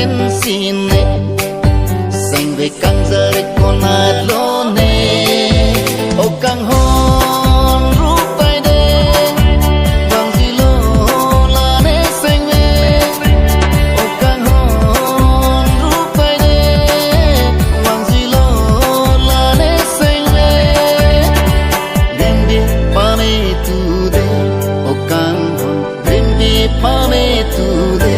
pensine xanh về căng giờ con hạt lô nè ô căng hòn rút tay đê vàng gì lô là nè xanh về ô căng hòn rút tay đê vàng gì lô là nè xanh về đêm đi pa mê tu đê ô căng hòn đêm đi pa mê tu đê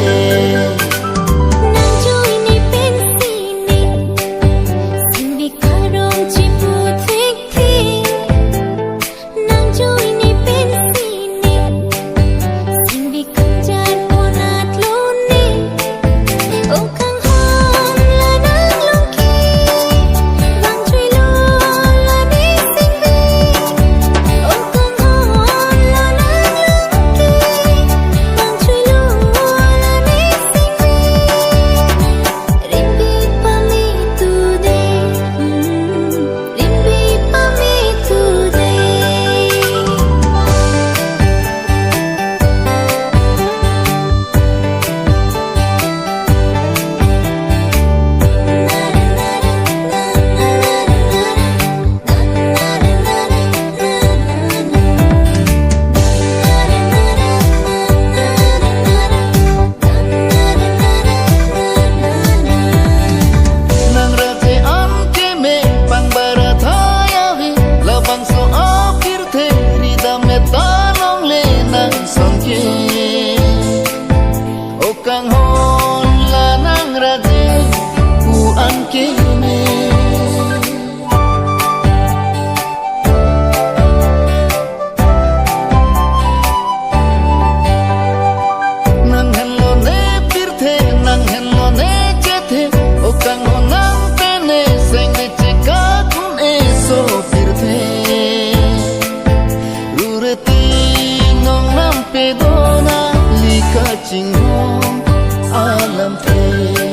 Kang hon la nang radhe ku an kene nang hello ne pirthe nang hello ne chethe o kang hon nang tene seng ne cheka kun e so pirthe rureti nong nam pe dona lika ching alam pe